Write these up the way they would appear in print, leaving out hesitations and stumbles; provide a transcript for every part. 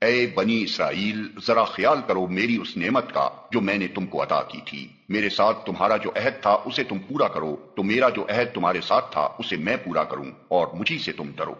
اے بنی اسرائیل، ذرا خیال کرو میری اس نعمت کا جو میں نے تم کو عطا کی تھی۔ میرے ساتھ تمہارا جو عہد تھا اسے تم پورا کرو، تو میرا جو عہد تمہارے ساتھ تھا اسے میں پورا کروں، اور مجھی سے تم ڈرو۔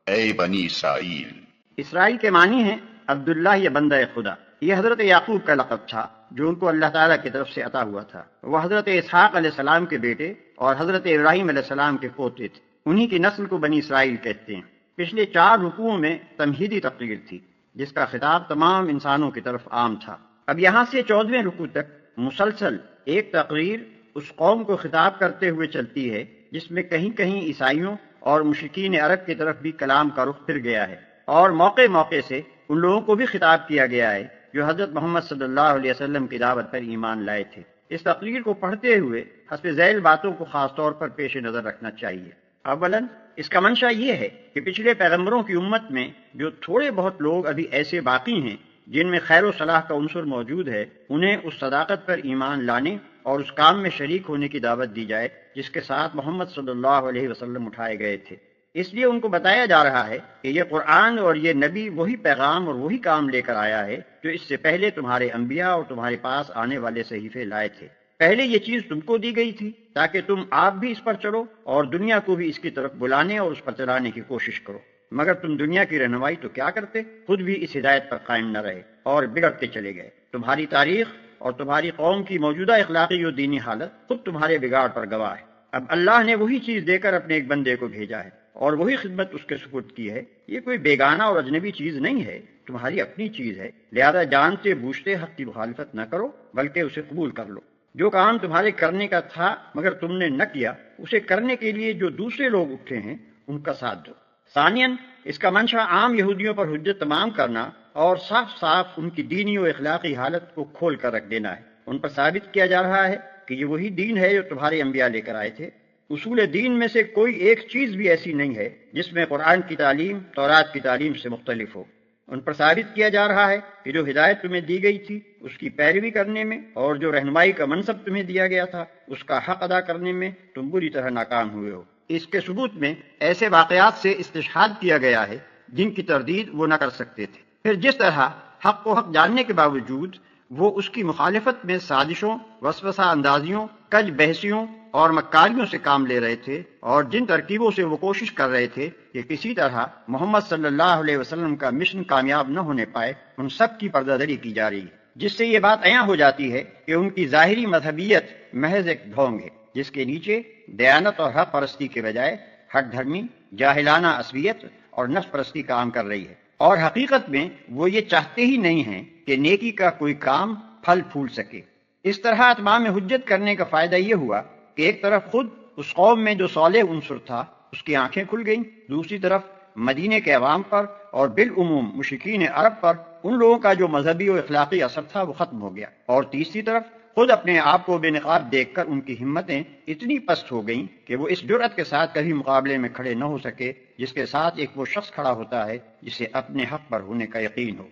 اے بنی اسرائیل، اسرائیل کے معنی ہیں عبداللہ یا بندہ خدا۔ یہ حضرت یعقوب کا لقب تھا جو ان کو اللہ تعالیٰ کی طرف سے عطا ہوا تھا۔ وہ حضرت اسحاق علیہ السلام کے بیٹے اور حضرت ابراہیم علیہ السلام کے پوتے تھے۔ انہی کی نسل کو بنی اسرائیل کہتے ہیں۔ پچھلے 4 رکوعوں میں تمہیدی تقریر تھی جس کا خطاب تمام انسانوں کی طرف عام تھا۔ اب یہاں سے 14ویں رکوع تک مسلسل ایک تقریر اس قوم کو خطاب کرتے ہوئے چلتی ہے جس میں کہیں کہیں عیسائیوں اور مشرکین عرب کی طرف بھی کلام کا رخ پھر گیا ہے، اور موقع موقع سے ان لوگوں کو بھی خطاب کیا گیا ہے جو حضرت محمد صلی اللہ علیہ وسلم کی دعوت پر ایمان لائے تھے۔ اس تقریر کو پڑھتے ہوئے حسب ذیل باتوں کو خاص طور پر پیش نظر رکھنا چاہیے۔ اولاً اس کا منشا یہ ہے کہ پچھلے پیغمبروں کی امت میں جو تھوڑے بہت لوگ ابھی ایسے باقی ہیں جن میں خیر و صلاح کا عنصر موجود ہے، انہیں اس صداقت پر ایمان لانے اور اس کام میں شریک ہونے کی دعوت دی جائے جس کے ساتھ محمد صلی اللہ علیہ وسلم اٹھائے گئے تھے۔ اس لیے ان کو بتایا جا رہا ہے کہ یہ قرآن اور یہ نبی وہی پیغام اور وہی کام لے کر آیا ہے جو اس سے پہلے تمہارے انبیاء اور تمہارے پاس آنے والے صحیفے لائے تھے۔ پہلے یہ چیز تم کو دی گئی تھی تاکہ تم آپ بھی اس پر چلو اور دنیا کو بھی اس کی طرف بلانے اور اس پر چلانے کی کوشش کرو، مگر تم دنیا کی رہنمائی تو کیا کرتے، خود بھی اس ہدایت پر قائم نہ رہے اور بگڑتے چلے گئے۔ تمہاری تاریخ اور تمہاری قوم کی موجودہ اخلاقی و دینی حالت خود تمہارے بگاڑ پر گواہ ہے۔ اب اللہ نے وہی چیز دے کر اپنے ایک بندے کو بھیجا ہے اور وہی خدمت اس کے سپرد کی ہے۔ یہ کوئی بیگانہ اور اجنبی چیز نہیں ہے، تمہاری اپنی چیز ہے، لہذا جانتے بوجھتے حق کی مخالفت نہ کرو بلکہ اسے قبول کر لو۔ جو کام تمہارے کرنے کا تھا مگر تم نے نہ کیا، اسے کرنے کے لیے جو دوسرے لوگ اٹھے ہیں ان کا ساتھ دو۔ ثانیاً اس کا منشا عام یہودیوں پر حجت تمام کرنا اور صاف صاف ان کی دینی و اخلاقی حالت کو کھول کر رکھ دینا ہے۔ ان پر ثابت کیا جا رہا ہے کہ یہ وہی دین ہے جو تمہارے انبیاء لے کر آئے تھے۔ اصول دین میں سے کوئی ایک چیز بھی ایسی نہیں ہے جس میں قرآن کی تعلیم تورات کی تعلیم سے مختلف ہو۔ ان پر ثابت کیا جا رہا ہے کہ جو ہدایت تمہیں دی گئی تھی اس کی پیروی کرنے میں اور جو رہنمائی کا منصب تمہیں دیا گیا تھا اس کا حق ادا کرنے میں تم بری طرح ناکام ہوئے ہو۔ اس کے ثبوت میں ایسے واقعات سے استشہاد کیا گیا ہے جن کی تردید وہ نہ کر سکتے تھے۔ پھر جس طرح حق کو حق جاننے کے باوجود وہ اس کی مخالفت میں سازشوں، وسوسہ اندازیوں، کج بحثیوں اور مکاریوں سے کام لے رہے تھے، اور جن ترکیبوں سے وہ کوشش کر رہے تھے کہ کسی طرح محمد صلی اللہ علیہ وسلم کا مشن کامیاب نہ ہونے پائے، ان سب کی پردہ دری کی جا رہی ہے، جس سے یہ بات عیاں ہو جاتی ہے کہ ان کی ظاہری مذہبیت محض ایک ڈھونگ ہے جس کے نیچے دیانت اور حق پرستی کے بجائے ہٹ دھرمی، جاہلانہ عصبیت اور نفس پرستی کام کر رہی ہے، اور حقیقت میں وہ یہ چاہتے ہی نہیں ہیں کہ نیکی کا کوئی کام پھل پھول سکے۔ اس طرح اتمام حجت کرنے کا فائدہ یہ ہوا کہ ایک طرف خود اس قوم میں جو صالح عنصر تھا اس کی آنکھیں کھل گئیں، دوسری طرف مدینے کے عوام پر اور بالعموم مشرکین عرب پر ان لوگوں کا جو مذہبی و اخلاقی اثر تھا وہ ختم ہو گیا، اور تیسری طرف خود اپنے آپ کو بے نقاب دیکھ کر ان کی ہمتیں اتنی پست ہو گئیں کہ وہ اس جرأت کے ساتھ کبھی مقابلے میں کھڑے نہ ہو سکے جس کے ساتھ ایک وہ شخص کھڑا ہوتا ہے جسے اپنے حق پر ہونے کا یقین ہو۔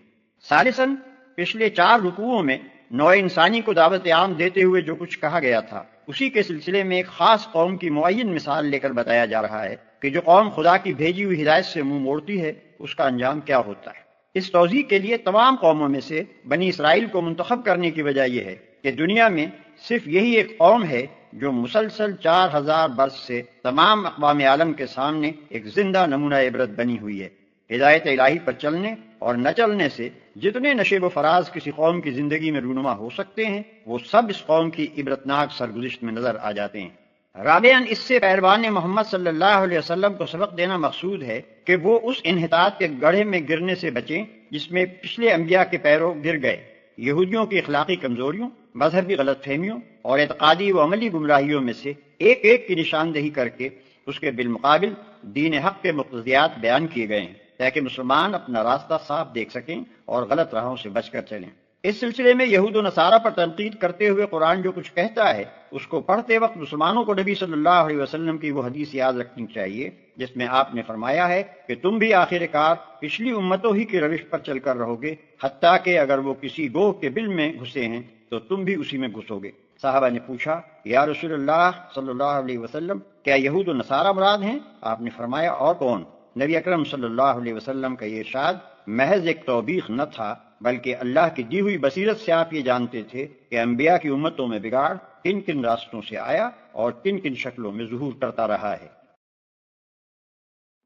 ثالثاً پچھلے 4 رکوعوں میں نوع انسانی کو دعوت عام دیتے ہوئے جو کچھ کہا گیا تھا اسی کے سلسلے میں ایک خاص قوم کی معین مثال لے کر بتایا جا رہا ہے کہ جو قوم خدا کی بھیجی ہوئی ہدایت سے منہ موڑتی ہے اس کا انجام کیا ہوتا ہے۔ اس توضیح کے لیے تمام قوموں میں سے بنی اسرائیل کو منتخب کرنے کی وجہ یہ ہے کہ دنیا میں صرف یہی ایک قوم ہے جو مسلسل 4000 برس سے تمام اقوام عالم کے سامنے ایک زندہ نمونہ عبرت بنی ہوئی ہے۔ ہدایت الہی پر چلنے اور نہ چلنے سے جتنے نشیب و فراز کسی قوم کی زندگی میں رونما ہو سکتے ہیں وہ سب اس قوم کی عبرتناک سرگزشت میں نظر آ جاتے ہیں۔ رابعاً اس سے پیروان محمد صلی اللہ علیہ وسلم کو سبق دینا مقصود ہے کہ وہ اس انحطاط کے گڑھے میں گرنے سے بچیں جس میں پچھلے انبیاء کے پیرو گر گئے۔ یہودیوں کی اخلاقی کمزوریوں، مذہبی غلط فہمیوں اور اعتقادی و عملی گمراہیوں میں سے ایک ایک کی نشاندہی کر کے اس کے بالمقابل دین حق کے مقتضیات بیان کیے گئے ہیں تاکہ مسلمان اپنا راستہ صاف دیکھ سکیں اور غلط راہوں سے بچ کر چلیں۔ اس سلسلے میں یہود و نصارہ پر تنقید کرتے ہوئے قرآن جو کچھ کہتا ہے اس کو پڑھتے وقت مسلمانوں کو نبی صلی اللہ علیہ وسلم کی وہ حدیث یاد رکھنی چاہیے جس میں آپ نے فرمایا ہے کہ تم بھی آخر کار پچھلی امتوں ہی کی روش پر چل کر رہو گے، حتیٰ کہ اگر وہ کسی گوہ کے بل میں گھسے ہیں تو تم بھی اسی میں گھسو گے۔ صحابہ نے پوچھا، یا رسول اللہ صلی اللہ علیہ وسلم، کیا یہود و نصارہ مراد ہیں؟ آپ نے فرمایا، اور کون؟ نبی اکرم صلی اللہ علیہ وسلم کا یہ ارشاد محض ایک توبیخ نہ تھا، بلکہ اللہ کی دی ہوئی بصیرت سے آپ یہ جانتے تھے کہ انبیاء کی امتوں میں بگاڑ کن کن راستوں سے آیا اور کن کن شکلوں میں ظہور کرتا رہا ہے۔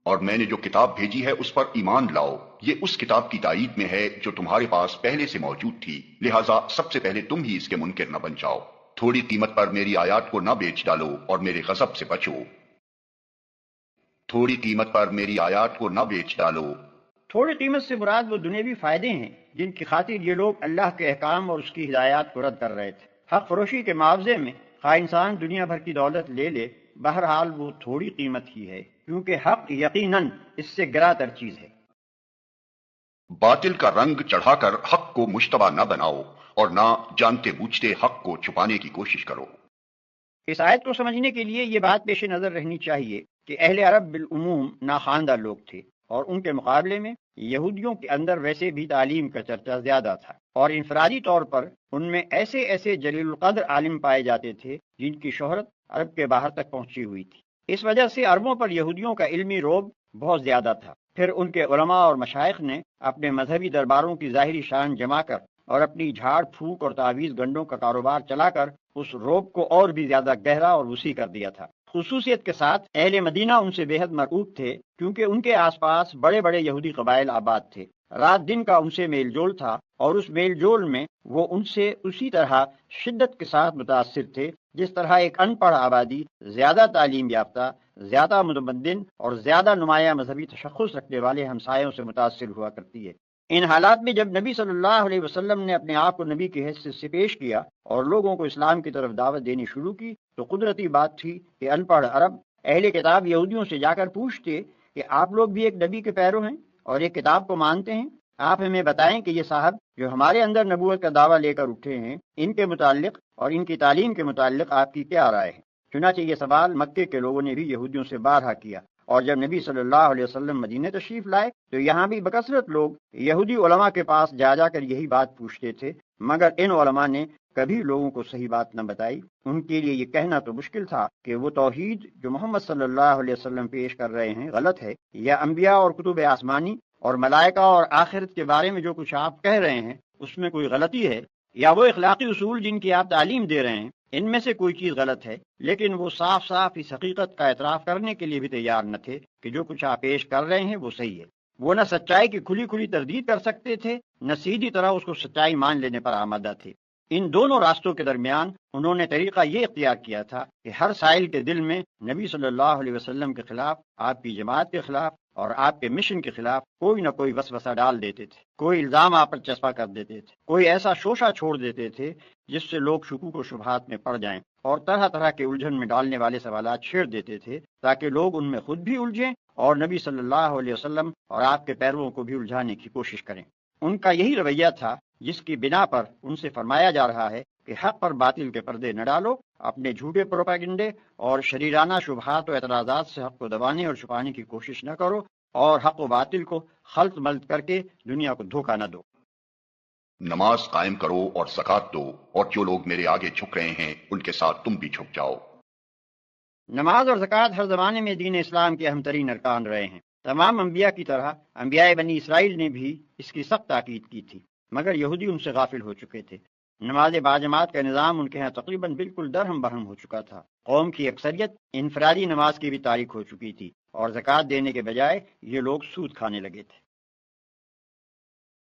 اور میں نے جو کتاب بھیجی ہے اس پر ایمان لاؤ، یہ اس کتاب کی تائید میں ہے جو تمہارے پاس پہلے سے موجود تھی، لہٰذا سب سے پہلے تم ہی اس کے منکر نہ بن جاؤ۔ تھوڑی قیمت پر میری آیات کو نہ بیچ ڈالو اور میرے غضب سے بچو۔ تھوڑی قیمت پر میری آیات کو نہ بیچ ڈالو۔ تھوڑی قیمت سے مراد وہ دنیاوی فائدے ہیں جن کی خاطر یہ لوگ اللہ کے احکام اور اس کی ہدایات کو رد کر رہے تھے۔ حق فروشی کے معاوضے میں خواہ انسان دنیا بھر کی دولت لے لے، بہرحال وہ تھوڑی قیمت ہی ہے، کیونکہ حق یقیناً اس سے گراں تر چیز ہے۔ باطل کا رنگ چڑھا کر حق کو مشتبہ نہ بناؤ اور نہ جانتے بوجھتے حق کو چھپانے کی کوشش کرو۔ اس آیت کو سمجھنے کے لیے یہ بات پیش نظر رہنی چاہیے کہ اہل عرب بالعموم ناخواندہ لوگ تھے، اور ان کے مقابلے میں یہودیوں کے اندر ویسے بھی تعلیم کا چرچا زیادہ تھا، اور انفرادی طور پر ان میں ایسے ایسے جلیل القدر عالم پائے جاتے تھے جن کی شہرت عرب کے باہر تک پہنچی ہوئی تھی۔ اس وجہ سے عربوں پر یہودیوں کا علمی رعب بہت زیادہ تھا۔ پھر ان کے علماء اور مشائخ نے اپنے مذہبی درباروں کی ظاہری شان جما کر اور اپنی جھاڑ پھونک اور تعویذ گنڈوں کا کاروبار چلا کر اس رعب کو اور بھی زیادہ گہرا اور وسیع کر دیا تھا۔ خصوصیت کے ساتھ اہل مدینہ ان سے بے حد مرعوب تھے، کیونکہ ان کے آس پاس بڑے بڑے یہودی قبائل آباد تھے۔ رات دن کا ان سے میل جول تھا، اور اس میل جول میں وہ ان سے اسی طرح شدت کے ساتھ متاثر تھے جس طرح ایک ان پڑھ آبادی زیادہ تعلیم یافتہ، زیادہ متمدن اور زیادہ نمایاں مذہبی تشخص رکھنے والے ہمسایوں سے متاثر ہوا کرتی ہے۔ ان حالات میں جب نبی صلی اللہ علیہ وسلم نے اپنے آپ کو نبی کی حیثیت سے پیش کیا اور لوگوں کو اسلام کی طرف دعوت دینی شروع کی، تو قدرتی بات تھی کہ ان پڑھ عرب اہل کتاب یہودیوں سے جا کر پوچھتے کہ آپ لوگ بھی ایک نبی کے پیرو ہیں اور ایک کتاب کو مانتے ہیں، آپ ہمیں بتائیں کہ یہ صاحب جو ہمارے اندر نبوت کا دعویٰ لے کر اٹھے ہیں، ان کے متعلق اور ان کی تعلیم کے متعلق آپ کی کیا رائے ہے؟ چنانچہ یہ سوال مکے کے لوگوں نے بھی یہودیوں سے بارہا کیا، اور جب نبی صلی اللہ علیہ وسلم مدینہ تشریف لائے تو یہاں بھی بکثرت لوگ یہودی علماء کے پاس جا جا کر یہی بات پوچھتے تھے، مگر ان علماء نے کبھی لوگوں کو صحیح بات نہ بتائی۔ ان کے لیے یہ کہنا تو مشکل تھا کہ وہ توحید جو محمد صلی اللہ علیہ وسلم پیش کر رہے ہیں غلط ہے، یا انبیاء اور کتب آسمانی اور ملائکہ اور آخرت کے بارے میں جو کچھ آپ کہہ رہے ہیں اس میں کوئی غلطی ہے، یا وہ اخلاقی اصول جن کی آپ تعلیم دے رہے ہیں ان میں سے کوئی چیز غلط ہے۔ لیکن وہ صاف صاف اس حقیقت کا اعتراف کرنے کے لیے بھی تیار نہ تھے کہ جو کچھ آپ پیش کر رہے ہیں وہ صحیح ہے۔ وہ نہ سچائی کی کھلی کھلی تردید کر سکتے تھے، نہ سیدھی طرح اس کو سچائی مان لینے پر آمادہ تھے۔ ان دونوں راستوں کے درمیان انہوں نے طریقہ یہ اختیار کیا تھا کہ ہر سائل کے دل میں نبی صلی اللہ علیہ وسلم کے خلاف، آپ کی جماعت کے خلاف اور آپ کے مشن کے خلاف کوئی نہ کوئی وسوسہ ڈال دیتے تھے، کوئی الزام آپ پر چسپاں کر دیتے تھے، کوئی ایسا شوشہ چھوڑ دیتے تھے جس سے لوگ شکوک و شبہات میں پڑ جائیں، اور طرح طرح کے الجھن میں ڈالنے والے سوالات چھیڑ دیتے تھے تاکہ لوگ ان میں خود بھی الجھیں اور نبی صلی اللہ علیہ وسلم اور آپ کے پیرووں کو بھی الجھانے کی کوشش کریں۔ ان کا یہی رویہ تھا جس کی بنا پر ان سے فرمایا جا رہا ہے کہ حق پر باطل کے پردے نہ ڈالو، اپنے جھوٹے پروپیگنڈے اور شریرانہ شبہات و اعتراضات سے حق کو دبانے اور چھپانے کی کوشش نہ کرو، اور حق و باطل کو خلط ملط کر کے دنیا کو دھوکہ نہ دو۔ نماز قائم کرو اور زکوٰۃ دو، اور جو لوگ میرے آگے جھک رہے ہیں ان کے ساتھ تم بھی جھک جاؤ۔ نماز اور زکوٰۃ ہر زمانے میں دین اسلام کے اہم ترین ارکان رہے ہیں۔ تمام انبیاء کی طرح انبیاء بنی اسرائیل نے بھی اس کی سخت تاکید کی تھی، مگر یہودی ان سے غافل ہو چکے تھے۔ نماز باجماعت کا نظام ان کے ہاں تقریباً بالکل درہم برہم ہو چکا تھا۔ قوم کی اکثریت انفرادی نماز کی بھی تاریک ہو چکی تھی، اور زکوٰۃ دینے کے بجائے یہ لوگ سود کھانے لگے تھے۔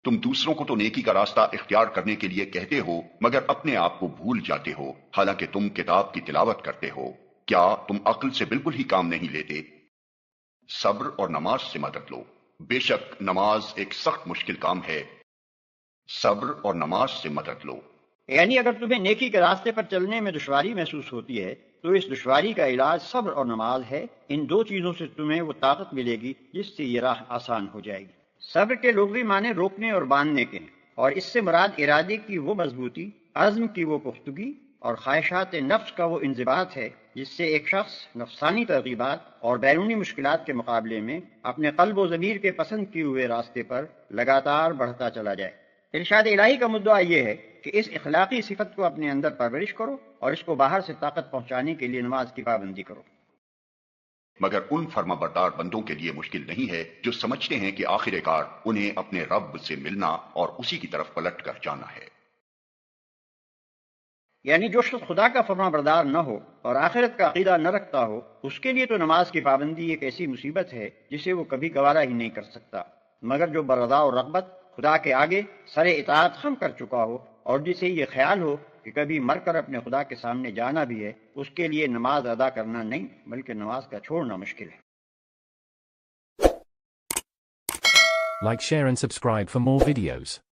تم دوسروں کو تو نیکی کا راستہ اختیار کرنے کے لیے کہتے ہو، مگر اپنے آپ کو بھول جاتے ہو، حالانکہ تم کتاب کی تلاوت کرتے ہو۔ کیا تم عقل سے بالکل ہی کام نہیں لیتے؟ صبر اور نماز سے مدد لو، بے شک نماز ایک سخت مشکل کام ہے۔ صبر اور نماز سے مدد لو۔ یعنی اگر تمہیں نیکی کے راستے پر چلنے میں دشواری محسوس ہوتی ہے تو اس دشواری کا علاج صبر اور نماز ہے۔ ان دو چیزوں سے تمہیں وہ طاقت ملے گی جس سے یہ راہ آسان ہو جائے گی۔ صبر کے لغوی معنی روکنے اور باندھنے کے ہیں، اور اس سے مراد ارادے کی وہ مضبوطی، عزم کی وہ پختگی اور خواہشات نفس کا وہ انضباط ہے جس سے ایک شخص نفسانی ترغیبات اور بیرونی مشکلات کے مقابلے میں اپنے قلب و ضمیر کے پسند کیے ہوئے راستے پر لگاتار بڑھتا چلا جائے۔ ارشاد الہی کا مدعا یہ ہے کہ اس اخلاقی صفت کو اپنے اندر پرورش کرو اور اس کو باہر سے طاقت پہنچانے کے لیے نماز کی پابندی کرو۔ مگر ان فرما بردار بندوں کے لیے مشکل نہیں ہے جو سمجھتے ہیں کہ آخر کار انہیں اپنے رب سے ملنا اور اسی کی طرف پلٹ کر جانا ہے۔ یعنی جو شخص خدا کا فرما بردار نہ ہو اور آخرت کا عقیدہ نہ رکھتا ہو، اس کے لیے تو نماز کی پابندی ایک ایسی مصیبت ہے جسے وہ کبھی گوارا ہی نہیں کر سکتا، مگر جو برضا اور رغبت خدا کے آگے سر اطاعت خم کر چکا ہو اور جسے یہ خیال ہو کہ کبھی مر کر اپنے خدا کے سامنے جانا بھی ہے، اس کے لیے نماز ادا کرنا نہیں بلکہ نماز کا چھوڑنا مشکل ہے۔ Like, share and subscribe for more videos.